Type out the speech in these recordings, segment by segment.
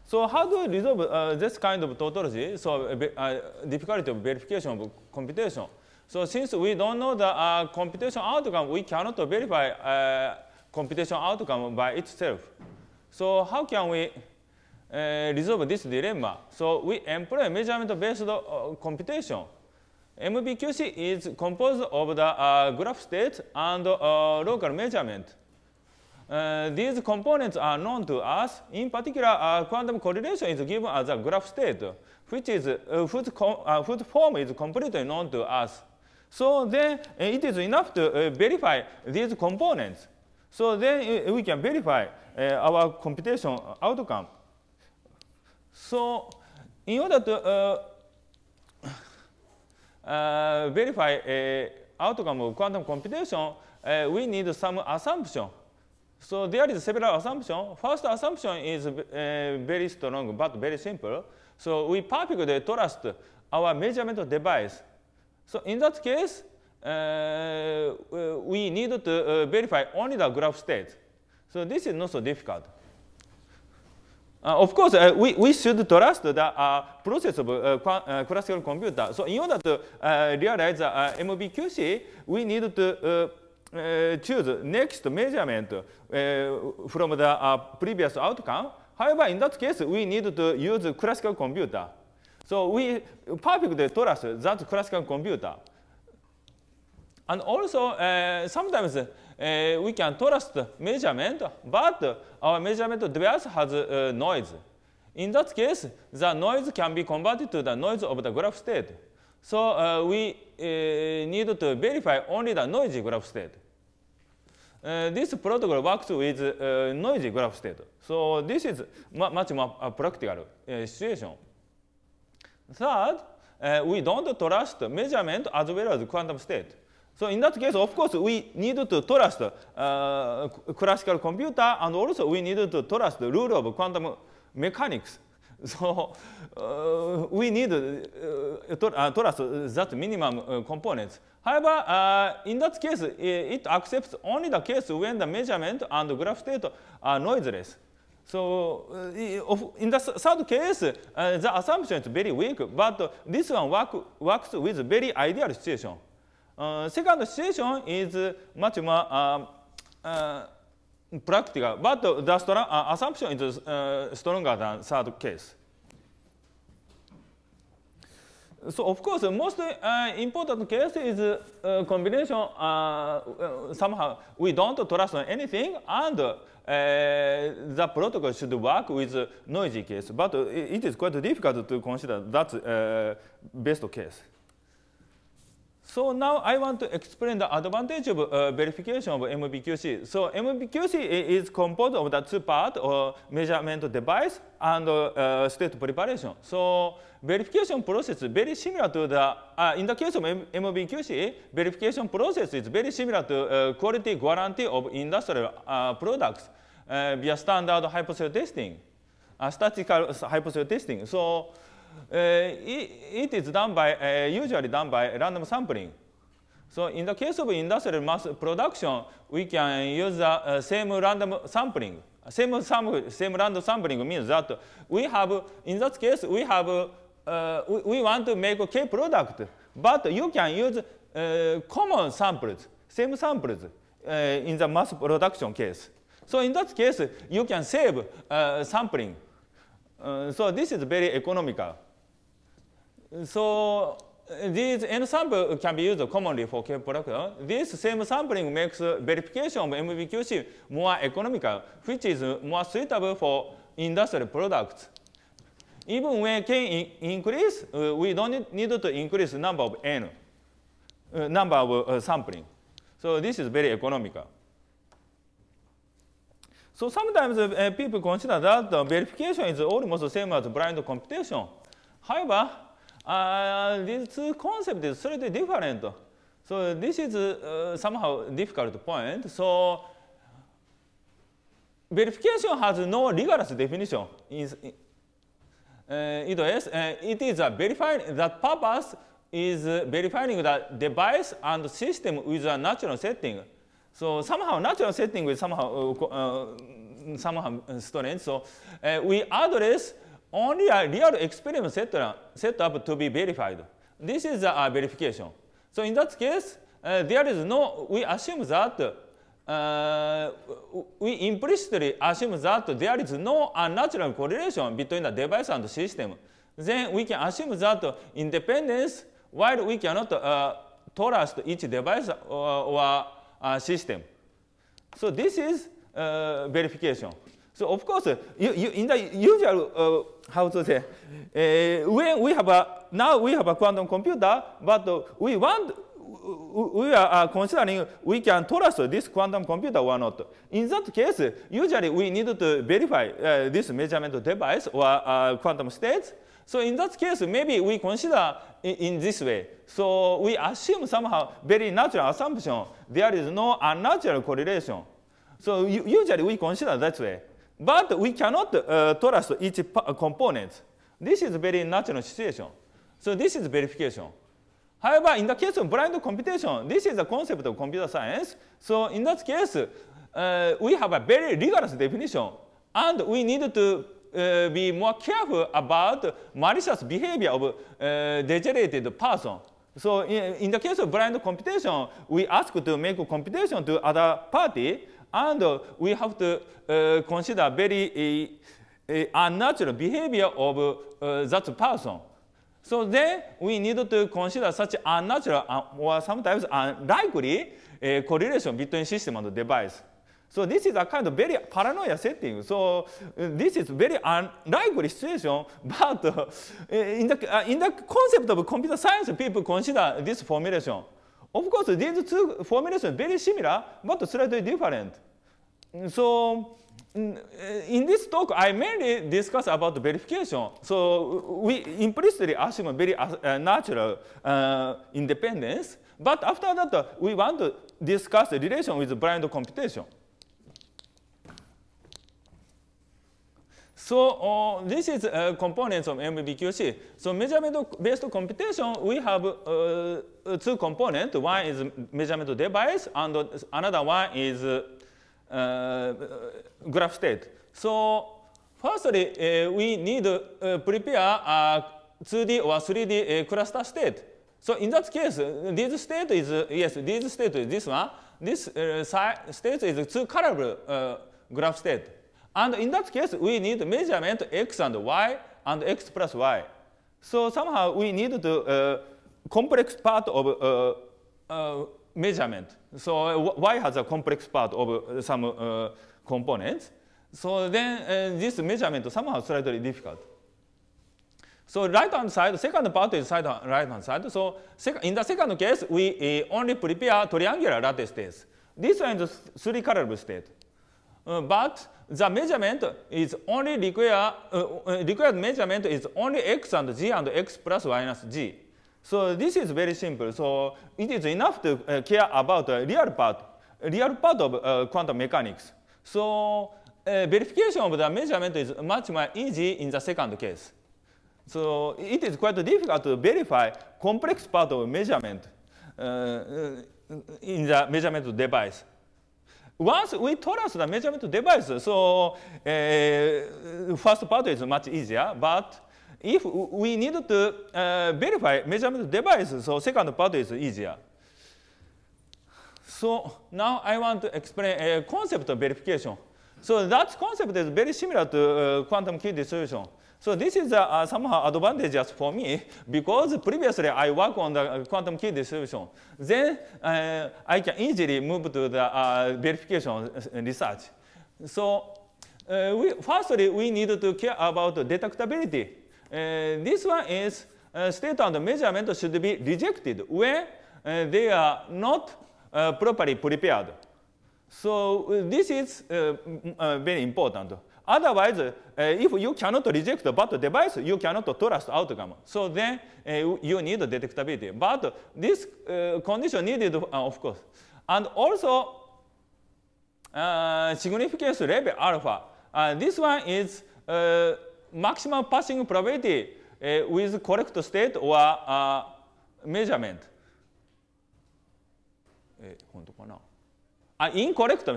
So how do we resolve this kind of tautology? So difficulty of verification of computation. So since we don't know the computation outcome, we cannot verify computation outcome by itself. So how can we resolve this dilemma? So we employ measurement-based computation. MBQC is composed of the graph state and local measurement. These components are known to us. In particular, quantum correlation is given as a graph state, which is, whose form is completely known to us. So then it is enough to verify these components. So then we can verify our computation outcome. So in order to verify outcome of quantum computation, we need some assumption. So there is several assumptions. First assumption is very strong but very simple. So we perfectly trust our measurement device. So in that case, we need to verify only the graph state. So this is not so difficult. Of course, we should trust the process of classical computer. So in order to realize the MBQC, we need to choose next measurement from the previous outcome. However, in that case, we need to use classical computer. So we perfectly trust that classical computer. And also, sometimes we can trust measurement, but our measurement device has noise. In that case, the noise can be converted to the noise of the graph state. So we need to verify only the noisy graph state. This protocol works with noisy graph state. So this is much more practical situation. Third, we don't trust measurement as well as quantum state. So in that case, of course, we need to trust classical computer, and also we need to trust the rule of quantum mechanics. So we need to trust that minimum components. However, in that case, it accepts only the case when the measurement and graph state are noiseless. So in the third case, the assumption is very weak, but this one works with very ideal situation. Second situation is much more practical, but the assumption is stronger than third case. So of course, most important case is combination. Somehow we don't trust anything, and the protocol should work with noisy case. But it is quite difficult to consider that best case. So now I want to explain the advantage of verification of MBQC. So MBQC is composed of the two parts, measurement device and state preparation. So verification process is very similar to the, in the case of MBQC, verification process is very similar to quality guarantee of industrial products via standard hypothesis testing, statistical hypothesis testing. So it is done by, usually done by random sampling. So in the case of industrial mass production, we can use the same random sampling. Same random sampling means that we have, in that case, we have, we want to make a K product, but you can use common samples, same samples in the mass production case. So in that case, you can save sampling. So this is very economical. So these N sample can be used commonly for K production. This same sampling makes verification of MBQC more economical, which is more suitable for industrial products. Even when K increase, we don't need to increase the number of N, number of sampling. So this is very economical. So sometimes people consider that verification is almost the same as blind computation. However, these two concepts is slightly different. So this is somehow difficult point. So verification has no rigorous definition. It is verifying that purpose is verifying the device and system with a natural setting. So somehow natural setting is somehow somehow strange. So we address only a real experiment set up to be verified. This is a verification. So in that case, there is no, we assume that, we implicitly assume that there is no unnatural correlation between the device and the system. Then we can assume that independence, while we cannot trust each device or system. So this is verification. So of course, in the usual, how to say, when we have now we have a quantum computer, but we are considering we can trust this quantum computer or not. In that case, usually we need to verify this measurement device or quantum states. So in that case, maybe we consider in this way. So we assume somehow very natural assumption. There is no unnatural correlation. So usually we consider that way. But we cannot trust each component. This is a very natural situation. So this is verification. However, in the case of blind computation, this is a concept of computer science. So in that case, we have a very rigorous definition. And we need to be more careful about malicious behavior of degenerated person. So in the case of blind computation, we ask to make a computation to other party, and we have to consider very unnatural behavior of that person. So then we need to consider such unnatural or sometimes unlikely correlation between system and device. So this is a kind of very paranoia setting. So this is very unlikely situation, but in the concept of computer science, people consider this formulation. Of course, these two formulations are very similar, but slightly different. So in this talk, I mainly discuss about verification. So we implicitly assume very natural independence. But after that, we want to discuss the relation with blind computation. So this is components of MBQC. So measurement-based computation, we have two components. One is measurement device, and another one is graph state. So firstly, we need to prepare a 2D or 3D cluster state. So in that case, this state is, yes, this state is this one. This state is a two-colorable graph state. And in that case, we need measurement x and y and x plus y. So somehow we need to complex part of measurement. So y has a complex part of some components. So then this measurement somehow slightly difficult. So right-hand side, second part is right-hand side. So in the second case, we only prepare triangular lattice states. This one is three-colorable state. But the measurement is only required measurement is only x and g and x plus minus g. So this is very simple. So it is enough to care about the real part of quantum mechanics. So verification of the measurement is much more easy in the second case. So it is quite difficult to verify complex part of measurement in the measurement device. Once we trust the measurement device, so first part is much easier. But if we need to verify measurement device, so second part is easier. So now I want to explain a concept of verification. So that concept is very similar to quantum key distribution. So this is somehow advantageous for me because previously I work on the quantum key distribution. Then I can easily move to the verification research. So firstly, we need to care about detectability. This one is state and measurement should be rejected when they are not properly prepared. So this is very important. Otherwise, if you cannot reject the bad device, you cannot trust outcome. So then you need detectability. But this condition needed, of course. And also significance level alpha. This one is maximum passing probability with correct state or measurement. 本当かな? incorrect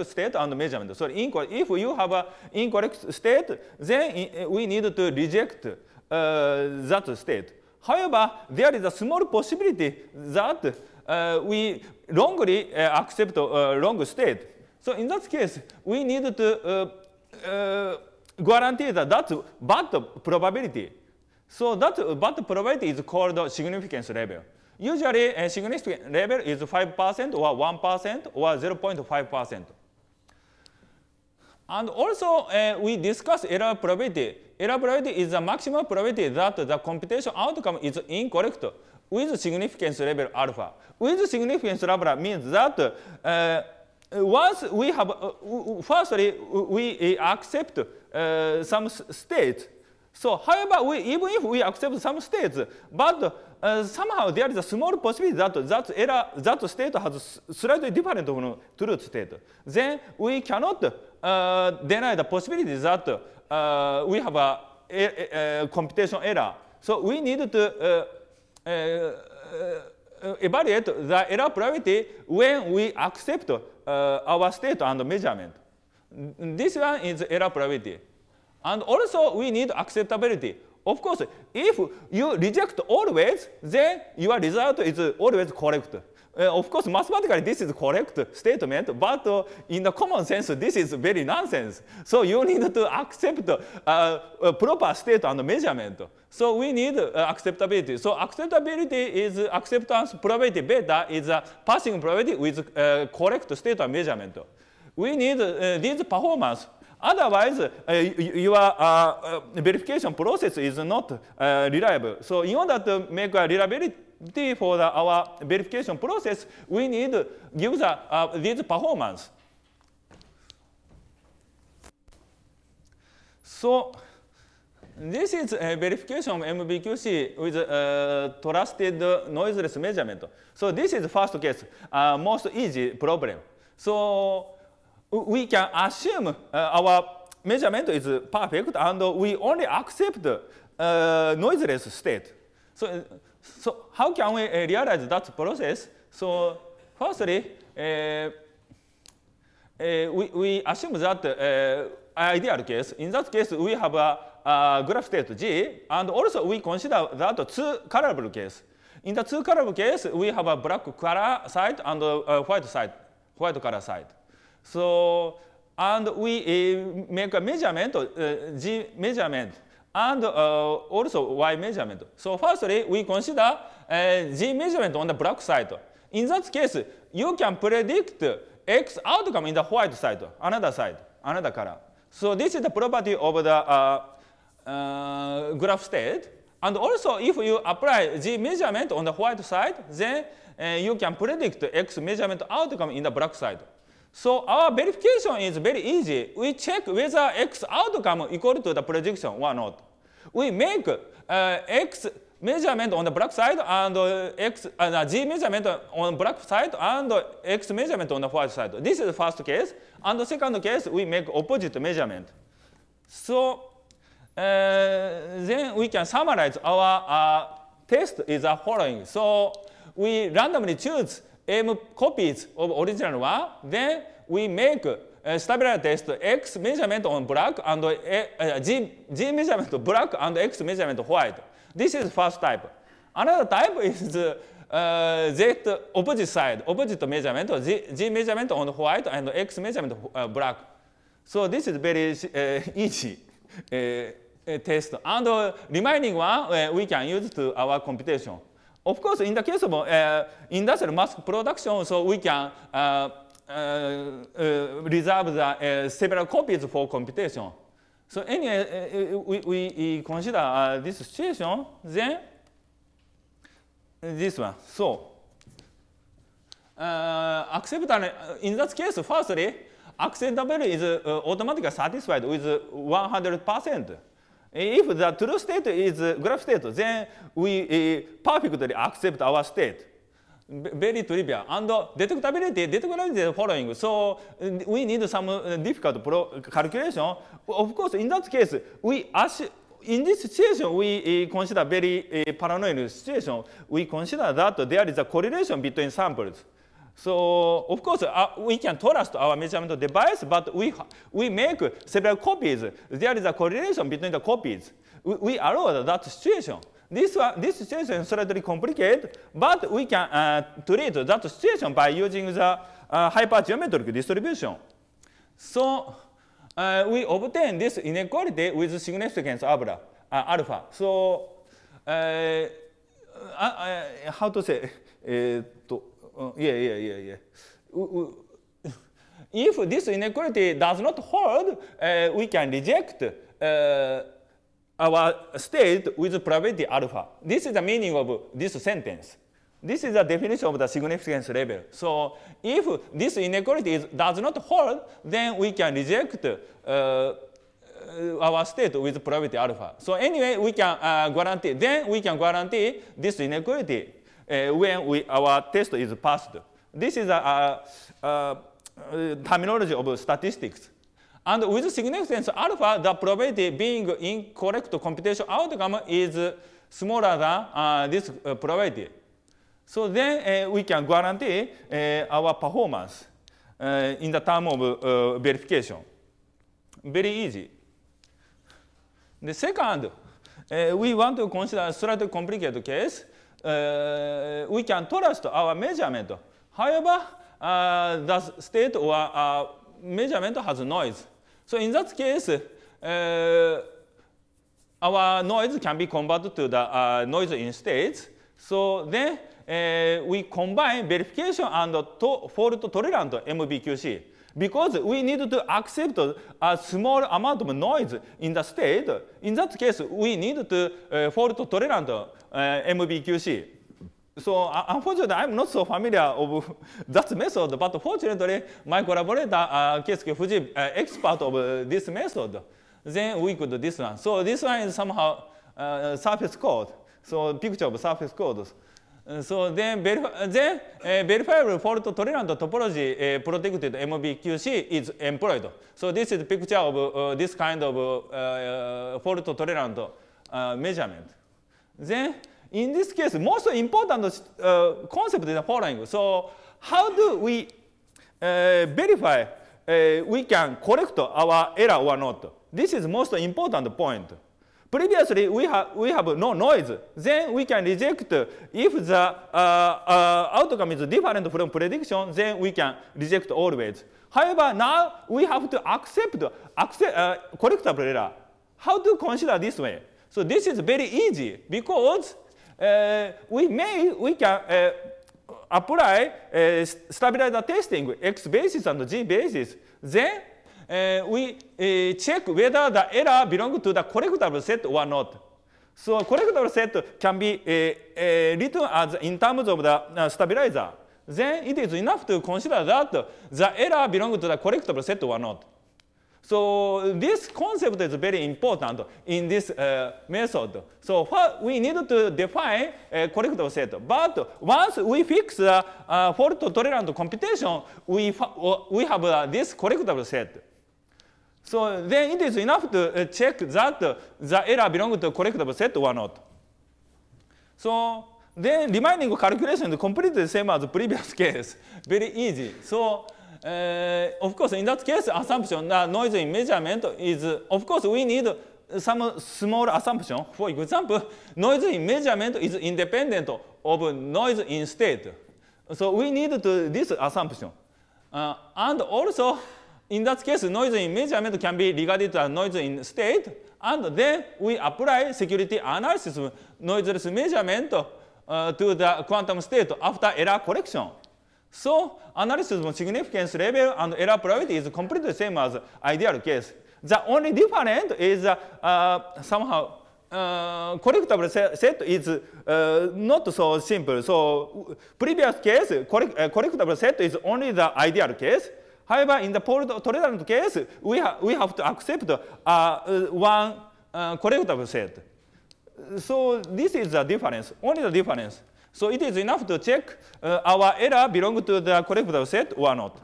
state and measurement. So if you have an incorrect state, then we need to reject that state. However, there is a small possibility that we wrongly accept wrong state. So in that case, we need to guarantee that that's bad probability. So that bad probability is called significance level. Usually, a significance level is 5% or 1% or 0.5%. And also, we discuss error probability. Error probability is the maximum probability that the computation outcome is incorrect with significance level alpha. With significance level means that once we have, firstly, we accept some states. So, however, even if we accept some states, but somehow there is a small possibility that that state has slightly different from truth state. Then we cannot deny the possibility that we have a computation error. So we need to evaluate the error probability when we accept our state and measurement. This one is error probability. And also we need acceptability. Of course, if you reject always, then your result is always correct. Of course, mathematically, this is correct statement, but in the common sense, this is very nonsense. So you need to accept a proper state and measurement. So we need acceptability. So acceptability is acceptance probability beta is a passing probability with correct state and measurement. We need these performance. Otherwise, your verification process is not reliable. So in order to make a reliability for our verification process, we need to give these performance. So this is a verification of MBQC with trusted noiseless measurement. So this is the first case, most easy problem. So we can assume our measurement is perfect, and we only accept noiseless state. So how can we realize that process? So firstly, we assume that ideal case. In that case, we have a graph state G, and also we consider that two colorable case. In the two colorable case, we have a black color side and white color side. So, and we make a measurement, G measurement, and also Y measurement. So firstly, we consider G measurement on the black side. In that case, you can predict X outcome in the white side, another color. So this is the property of the graph state. And also, if you apply G measurement on the white side, then you can predict X measurement outcome in the black side. So our verification is very easy. We check whether X outcome equal to the prediction or not. We make X measurement on the black side and G measurement on the black side and X measurement on the white side. This is the first case. And the second case, we make opposite measurement. So then we can summarize our test is the following. So we randomly choose M copies of original one. Then we make a stabilizer test X measurement on black and G measurement black and X measurement white. This is first type. Another type is Z opposite side, opposite measurement, G measurement on white and X measurement black. So this is very easy test. And remaining one we can use to our computation. Of course, in the case of industrial mass production, so we can reserve the several copies for computation. So anyway, we consider this situation, then this one. So acceptance, in that case, firstly, acceptability is automatically satisfied with 100%. If the true state is graph state, then we perfectly accept our state. Very trivial. And detectability is the following. So we need some difficult calculation. Of course, in that case, in this situation, we consider very paranoid situation. We consider that there is a correlation between samples. So of course, we can trust our measurement device, but we make several copies. There is a correlation between the copies. We allow that situation. This situation is slightly complicated, but we can treat that situation by using the hypergeometric distribution. So we obtain this inequality with significance alpha. So how to say? If this inequality does not hold, we can reject our state with probability alpha. This is the meaning of this sentence. This is the definition of the significance level. So if this inequality does not hold, then we can reject our state with probability alpha. So anyway, we can guarantee. Then we can guarantee this inequality when our test is passed. This is a terminology of statistics. And with significance alpha, the probability being incorrect computation outcome is smaller than this probability. So then we can guarantee our performance in the term of verification. Very easy. The second, we want to consider a slightly complicated case. We can trust our measurement. However, the state or measurement has noise. So in that case, our noise can be converted to the noise in states. So then we combine verification and fault tolerant MBQC. Because we need to accept a small amount of noise in the state. In that case, we need to fault tolerant MBQC. So unfortunately, I'm not so familiar with that method, but fortunately, my collaborator, Keisuke Fuji, expert of this method. Then we could do this one. So this one is somehow surface code. So picture of surface codes. So then verifiable fault tolerant topology protected MBQC is employed. So this is the picture of this kind of fault tolerant measurement. Then in this case, most important concept is the following. So how do we verify we can correct our error or not? This is most important point. Previously, we have no noise. Then we can reject if the outcome is different from prediction. Then we can reject always. However, now we have to accept correctable error. How to consider this way? So this is very easy because we can apply stabilizer testing X basis and G basis. Then we check whether the error belongs to the correctable set or not. So correctable set can be written as in terms of the stabilizer. Then it is enough to consider that the error belongs to the correctable set or not. So this concept is very important in this method. So we need to define a correctable set. But once we fix the fault tolerant computation, we have this correctable set. So then it is enough to check that the error belongs to correctable set or not. So then remaining calculation is completely the same as the previous case. Very easy. So of course, in that case, assumption that noise in measurement is, of course, we need some small assumption. For example, noise in measurement is independent of noise in state. So we need to this assumption. And also, in that case, noise in measurement can be regarded as noise in state. And then we apply security analysis noiseless measurement to the quantum state after error correction. So analysis of significance level and error probability is completely the same as ideal case. The only difference is somehow correctable set is not so simple. So previous case, correctable set is only the ideal case. However, in the fault tolerant case, we have to accept one correctable set. So this is the difference, only the difference. So it is enough to check our error belongs to the correctable set or not.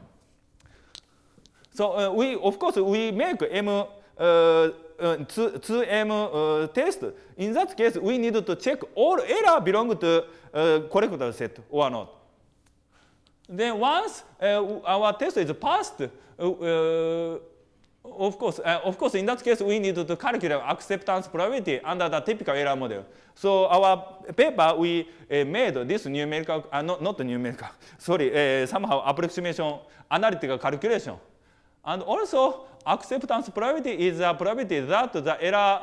So of course, we make 2M test. In that case, we need to check all error belong to correctable set or not. Then once our test is passed, of course, in that case, we need to calculate acceptance probability under the typical error model. So our paper, we made this numerical, not numerical, sorry, somehow approximation analytical calculation. And also, acceptance probability is a probability that the error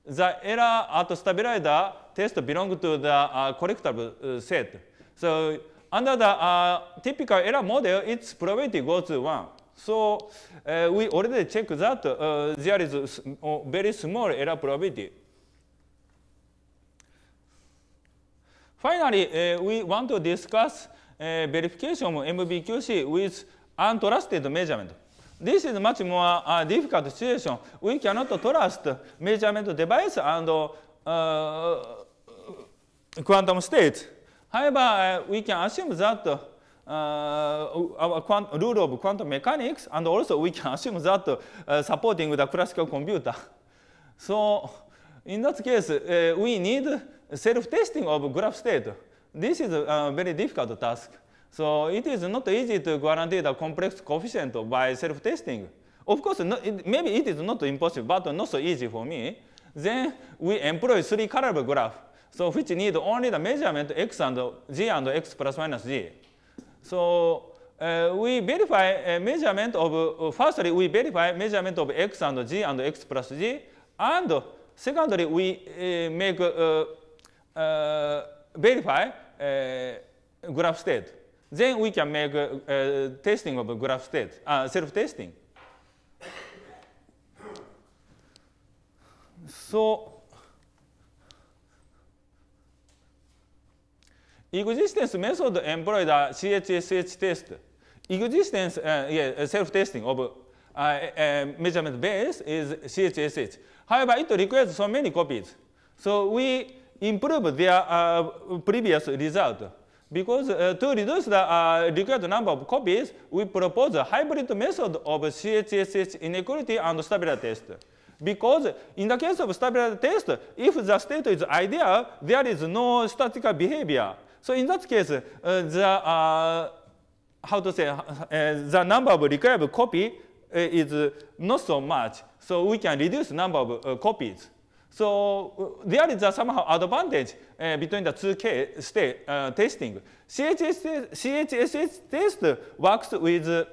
at stabilizer test belongs to the correctable set. So under the typical error model, its probability goes to 1. So we already checked that there is a very small error probability. Finally, we want to discuss verification of MBQC with untrusted measurement. This is much more difficult situation. We cannot trust measurement device and quantum states. However, we can assume that our rule of quantum mechanics, and also we can assume that supporting the classical computer. So in that case, we need self-testing of graph state. This is a very difficult task. So it is not easy to guarantee the complex coefficient by self-testing. Of course, maybe it is not impossible, but not so easy for me. Then we employ 3 colorable graph, so which need only the measurement x and g and x plus minus g. So we verify measurement of, firstly, we verify measurement of x and g and x plus g, and secondly, we make verify graph state. Then we can make testing of graph state, self-testing. So existence method employ the CHSH test. Existence, self-testing of measurement base is CHSH. However, it requires so many copies. So we improve their previous result. Because to reduce the required number of copies, we propose a hybrid method of CHSH inequality and stabilizer test. Because in the case of stabilizer test, if the state is ideal, there is no statistical behavior. So in that case, the number of required copy is not so much. So we can reduce the number of copies. So there is somehow advantage between the two state testing. CHSH test works with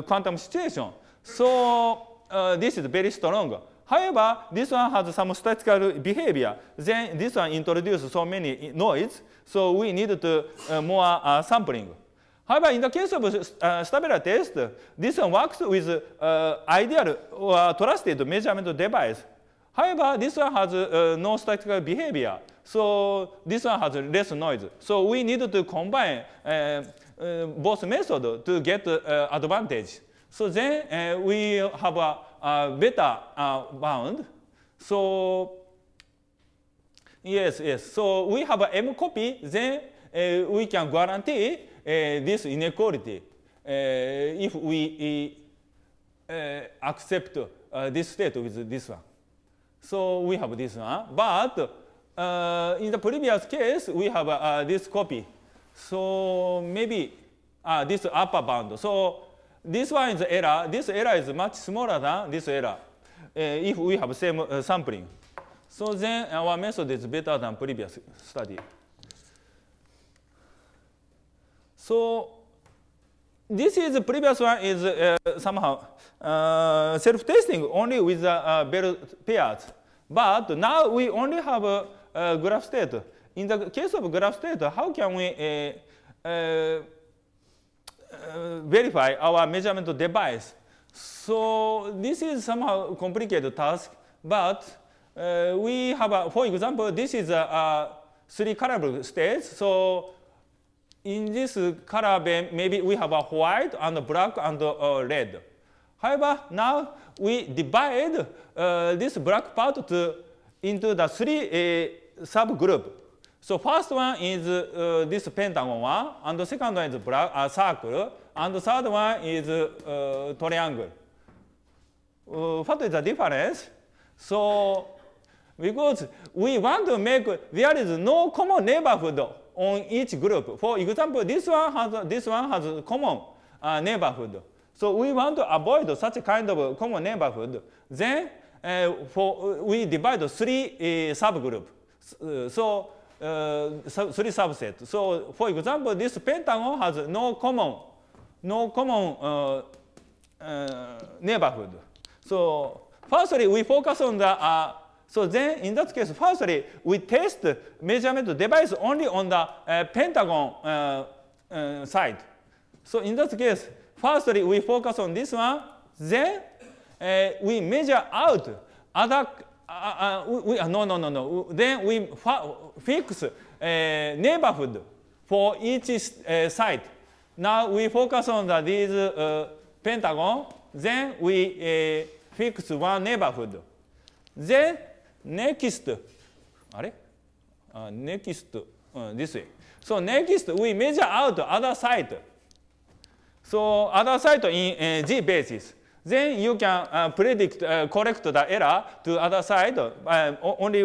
quantum situation. So this is very strong. However, this one has some statistical behavior. Then this one introduces so many noise. So we need to more sampling. However, in the case of stabilizer test, this one works with ideal or trusted measurement device. However, this one has no statistical behavior. So this one has less noise. So we need to combine both methods to get advantage. So then we have a better bound. So yes. So we have a M copy. Then we can guarantee this inequality if we accept this state with this one. So we have this one. But in the previous case, we have this copy. So maybe this upper bound. So this one is error. This error is much smaller than this error if we have same sampling. So then our method is better than previous study. So this is the previous one is somehow self-testing only with the Bell pairs. But now we only have a graph state. In the case of graph state, how can we verify our measurement device? So this is somehow complicated task. But we have, for example, this is 3 colorable states. So in this color, maybe we have a white and black and red. However, now we divide this black part into the 3 subgroups. So first one is this pentagon one, and the second one is black, circle, and the third one is triangle. What is the difference? So because we want to make, there is no common neighborhood on each group. For example, this one has common neighborhood. So we want to avoid such a kind of common neighborhood. Then we divide 3 subgroups. So 3 subsets. So for example, this pentagon has no common neighborhood. So firstly, we focus on the so then in that case, firstly, we test measurement device only on the pentagon side. So in that case, firstly, we focus on this one. Then we measure out other. No. Then we fix neighborhood for each side. Now we focus on these pentagon. Then we fix one neighborhood. Then next, this way. So next we measure out other side. So other side in G basis. Then you can predict correct the error to other side. Only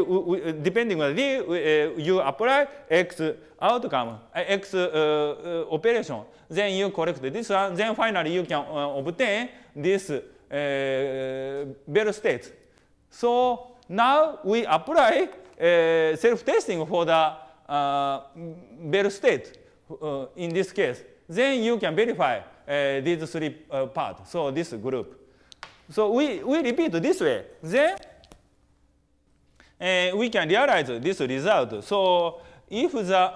depending on the you apply X outcome, X operation. Then you correct this one. Then finally you can obtain this Bell state. So now we apply self-testing for the Bell state in this case. Then you can verify these 3 parts. So this group. So we repeat this way. Then we can realize this result. So if the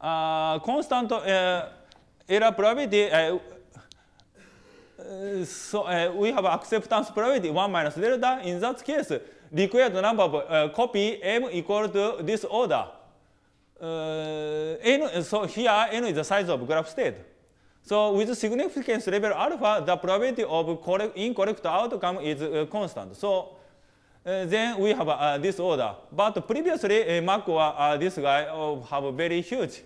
constant error probability, so we have acceptance probability 1 minus delta. In that case, required number of copy m equal to this order. N, so here n is the size of graph state. So with significance level alpha, the probability of incorrect outcome is constant. So then we have this order. But previously, Mac or this guy have a very huge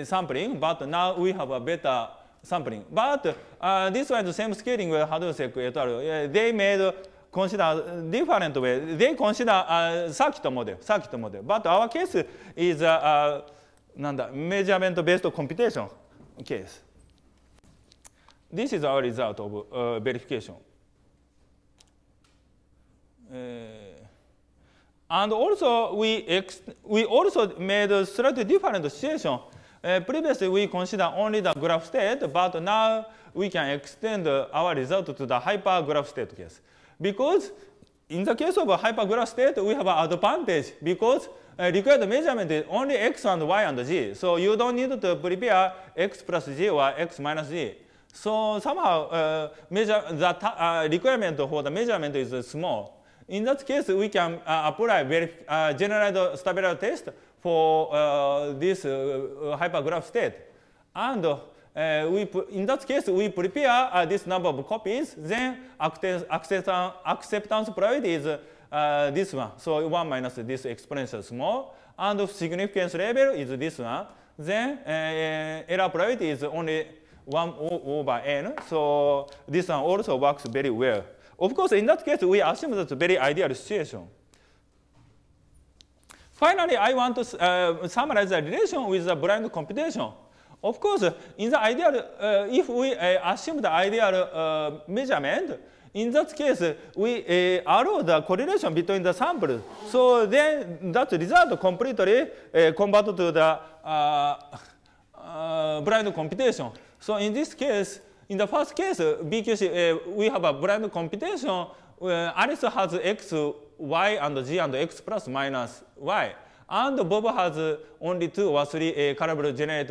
sampling. But now we have a better sampling. But this one is the same scaling with Hadusek et al. They made consider different way. They consider circuit model. But our case is measurement-based computation case. This is our result of verification. And also we also made a slightly different situation. Previously we consider only the graph state, but now we can extend our result to the hypergraph state case. Because in the case of a hypergraph state, we have an advantage because required measurement is only x and y and z. So you don't need to prepare x plus g or x minus g. So somehow the requirement for the measurement is small. In that case, we can apply generalized stability test for this hypergraph state. And in that case, we prepare this number of copies. Then acceptance probability is this one. So 1 minus this exponential small. And significance level is this one. Then error probability is only 1 over n. So this one also works very well. Of course, in that case, we assume that's a very ideal situation. Finally, I want to summarize the relation with the blind computation. Of course, in the ideal, if we assume the ideal measurement, in that case, we allow the correlation between the samples. So then that result completely converted to the blind computation. So in this case, in the first case, BQC, we have a blind computation. Alice has x, y, and z, and x plus minus y. And Bob has only 2 or 3 caliber generate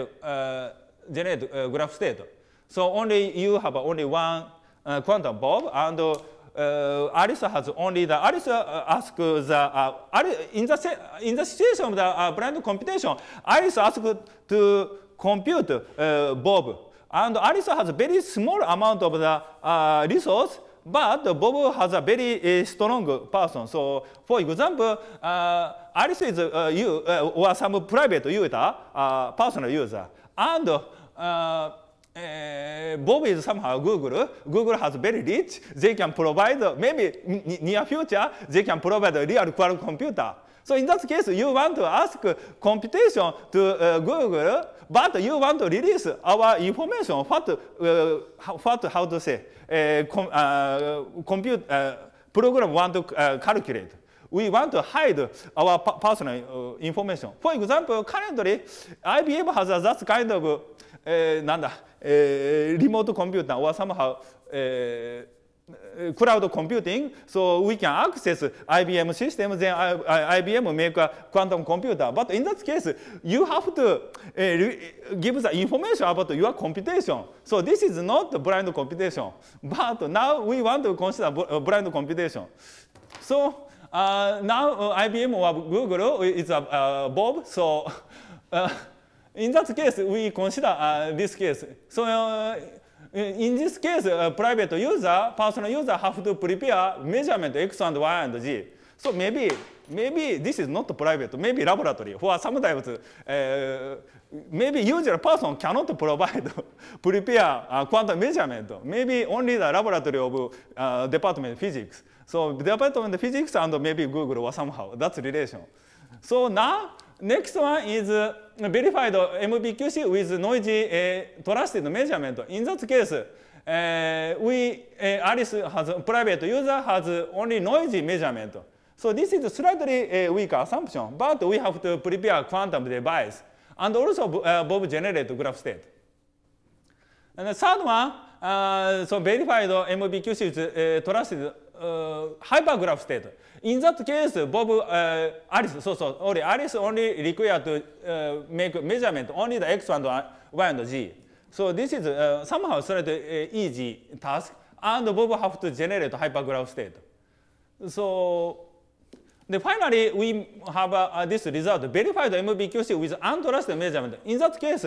graph state. So only you have only one quantum Bob, and Alice has only the Alice asks the in the situation of the blind computation, Alice asks to compute Bob, and Alice has a very small amount of the resource. But Bob has a very strong person. So, for example, Alice is you or some private user, personal user, and Bob is somehow Google. Google has very rich. They can provide maybe near future they can provide a real quantum computer. So in that case, you want to ask computation to Google, but you want to release our information, how to say, program want to calculate. We want to hide our personal information. For example, currently, IBM has that kind of remote computer or somehow cloud computing, so we can access IBM systems, then IBM make a quantum computer. But in that case, you have to give the information about your computation. So this is not blind computation. But now we want to consider blind computation. So now IBM or Google is a Bob. So in that case, we consider this case. So in this case, private user, personal user have to prepare measurement X and Y and Z. So maybe this is not private, maybe laboratory. For sometimes, maybe usual person cannot prepare quantum measurement. Maybe only the laboratory of department of physics. So department of physics and maybe Google or somehow, that's relation. So now, next one is verified MBQC with noisy trusted measurement. In that case, Alice has private user has only noisy measurement. So this is slightly weak assumption, but we have to prepare quantum device and also Bob generate graph state. And the third one, so verified MBQC with trusted hypergraph state. In that case, Alice only required to make measurement only the X and Y and Z. So this is somehow slightly easy task, and Bob have to generate hypergraph state. So finally, we have this result, verified MBQC with untrusted measurement. In that case,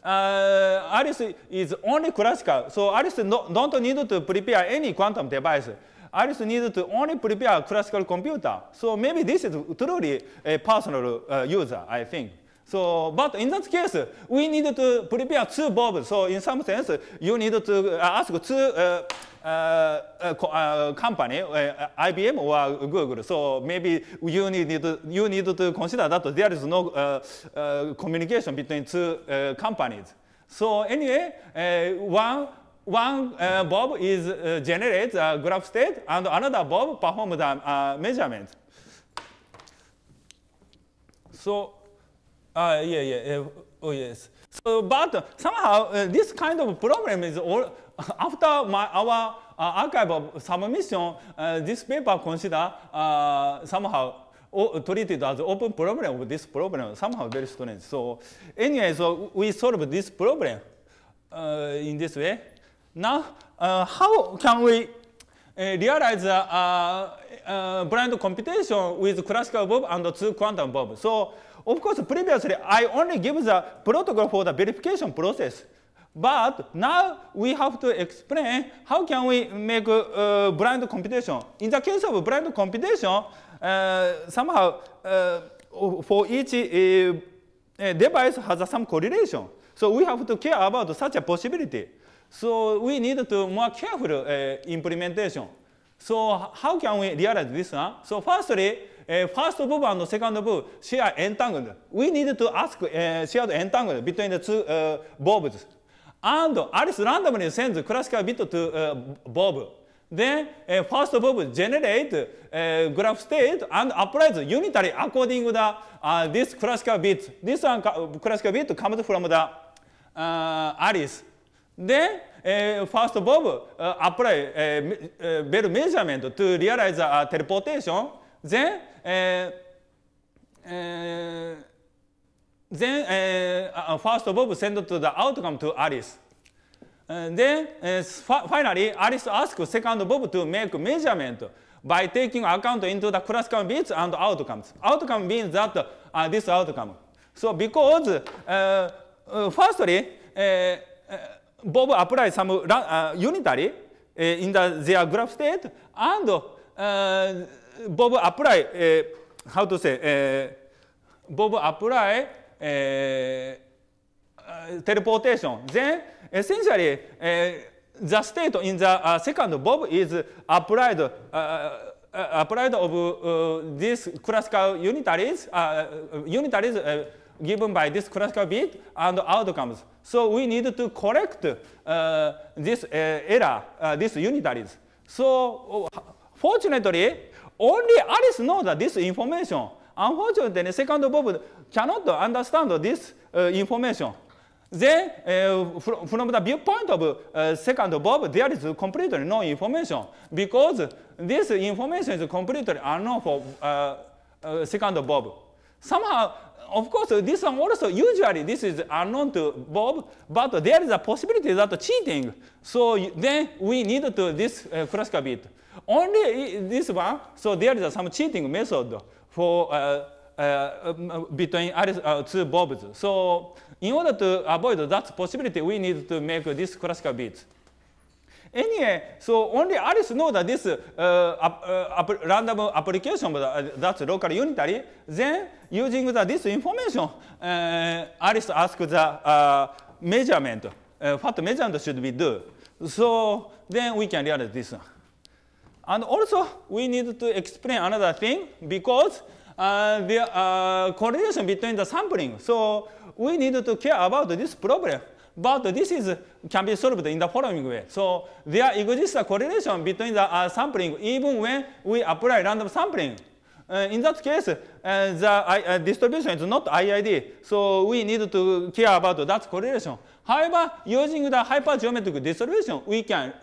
Alice is only classical. So Alice don't need to prepare any quantum device. Alice needs to only prepare a classical computer. So maybe this is truly a personal user, I think. So, but in that case, we need to prepare two Bobs. So in some sense, you need to ask two company, IBM or Google. So maybe you need to consider that there is no communication between two companies. So anyway, one Bob is generates a graph state, and another Bob performs the measurement. So, oh yes. So, but somehow this kind of problem is all after our archive of submission. This paper consider somehow treated as open problem of this problem. Somehow very strange. So anyway, so we solve this problem in this way. Now, how can we realize blind computation with classical Bob and two quantum Bob? So, of course, previously, I only give the protocol for the verification process. But now we have to explain how can we make blind computation. In the case of blind computation, somehow for each device has some correlation. So we have to care about such a possibility. So we need to more careful implementation. So how can we realize this one? So firstly, first Bob and second Bob share entangled. We need to ask shared entangled between the two Bobs. And Alice randomly sends classical bit to Bob. Then first Bob generates graph state and applies unitary according to this classical bit. This one classical bit comes from the Alice. Then first Bob apply Bell measurement to realize teleportation. Then first Bob send to the outcome to Alice. Then finally, Alice asks second Bob to make measurement by taking account into the classical bits and outcomes. Outcome means that this outcome. So because firstly, Bob applies some unitary in their graph state, and Bob apply how to say Bob apply teleportation. Then essentially the state in the second Bob is applied applied of this classical unitaries, given by this classical bit and outcomes. So we need to correct this error, this unitaries. So fortunately, only Alice knows this information. Unfortunately, second Bob cannot understand this information. Then, from the viewpoint of second Bob, there is completely no information because this information is completely unknown for second Bob. Somehow, of course, this one also usually this is unknown to Bob, but there is a possibility that cheating. So then we need to this classical bit. Only this one, so there is some cheating method for between two Bobs. So in order to avoid that possibility, we need to make this classical bits. Anyway, so only Alice knows that this random application that's local unitary. Then using this information, Alice asks the measurement. What measurement should we do? So then we can realize this one. And also we need to explain another thing because the correlation between the sampling. So we need to care about this problem. But this can be solved in the following way. So there exists a correlation between the sampling even when we apply random sampling. In that case, the distribution is not IID. So we need to care about that correlation. However, using the hypergeometric distribution, we can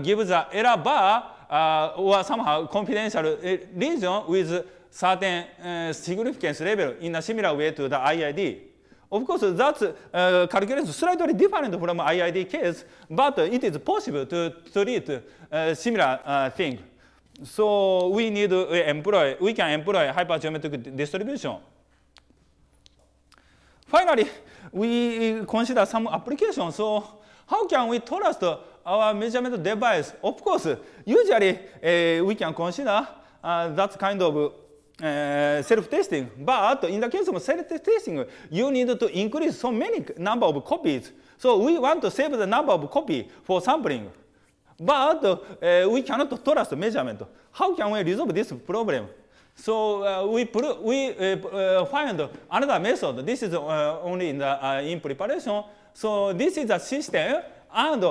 give the error bar or somehow confidential region with certain significance level in a similar way to the IID. Of course, that calculation is slightly different from IID case, but it is possible to treat similar thing. So we need to we can employ hypergeometric distribution. Finally, we consider some applications. So how can we trust our measurement device? Of course, usually we can consider that kind of self-testing, but in the case of self-testing, you need to increase so many number of copies. So we want to save the number of copies for sampling, but we cannot trust measurement. How can we resolve this problem? So we find another method. This is only in preparation. So this is a system, and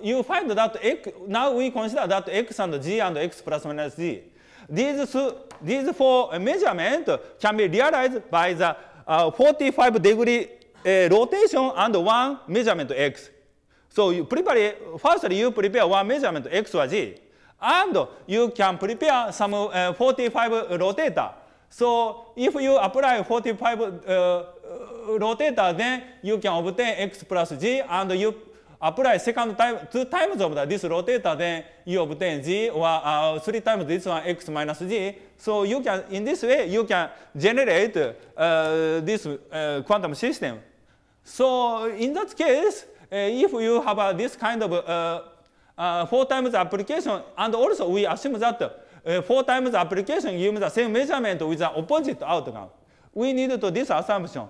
you find that x, now we consider that x and g and x plus minus g. These four measurements can be realized by the 45-degree rotation and one measurement x. So you firstly you prepare one measurement x or g, and you can prepare some 45 rotator. So if you apply 45 rotator, then you can obtain x plus g, and you apply second time 2 times of this rotator, then you obtain g, or 3 times this one x minus g. So you can, in this way, you can generate this quantum system. So in that case, if you have this kind of 4 times application, and also we assume that 4 times application gives the same measurement with the opposite outcome, we need to do this assumption.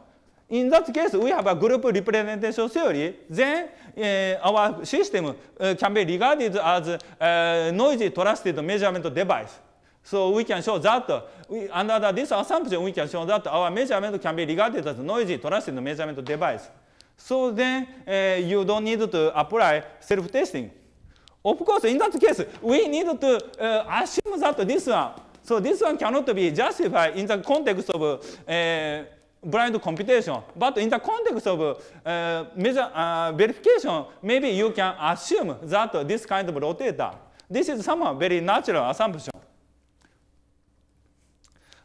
In that case, we have a group representation theory. Then our system can be regarded as a noisy trusted measurement device. So we can show that under this assumption, we can show that our measurement can be regarded as a noisy trusted measurement device. So then you don't need to apply self-testing. Of course, in that case, we need to assume that this one. So this one cannot be justified in the context of blind computation. But in the context of verification, maybe you can assume that this kind of rotator. This is somehow very natural assumption.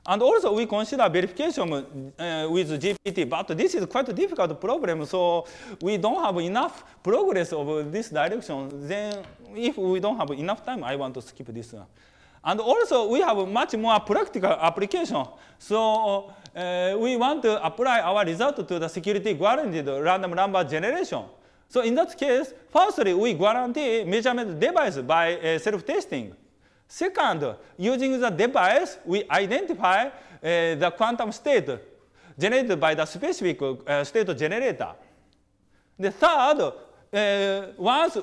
And also we consider verification with GPT, but this is quite a difficult problem, so we don't have enough progress of this direction. Then if we don't have enough time, I want to skip this one. And also we have much more practical application. So we want to apply our result to the security guaranteed random number generation. So in that case, firstly, we guarantee measurement device by self-testing. Second, using the device, we identify the quantum state generated by the specific state generator. The third, once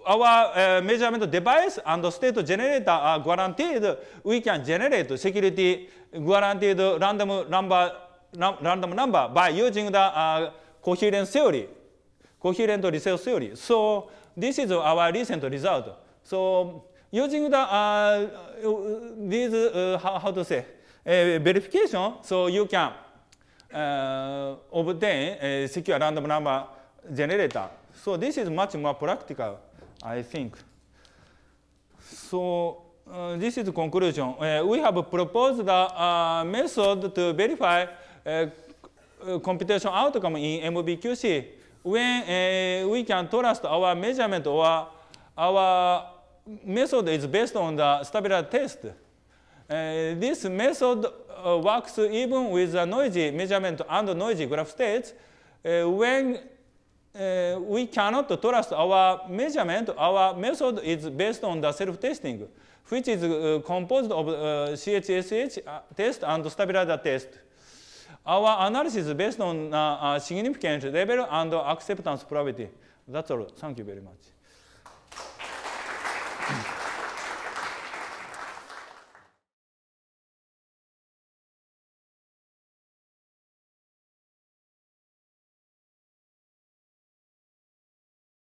our measurement device and state generator are guaranteed, we can generate security guaranteed random number by using the coherence theory, coherent resource theory. So this is our recent result. So using the these how to say verification, so you can obtain a secure random number generator. So this is much more practical, I think. So this is the conclusion. We have proposed a method to verify computation outcome in MBQC when we can trust our measurement or our method is based on the stability test. This method works even with the noisy measurement and noisy graph states. When we cannot trust our measurement, our method is based on the self-testing, which is composed of CHSH test and stability test. Our analysis is based on significance level and acceptance probability. That's all. Thank you very much.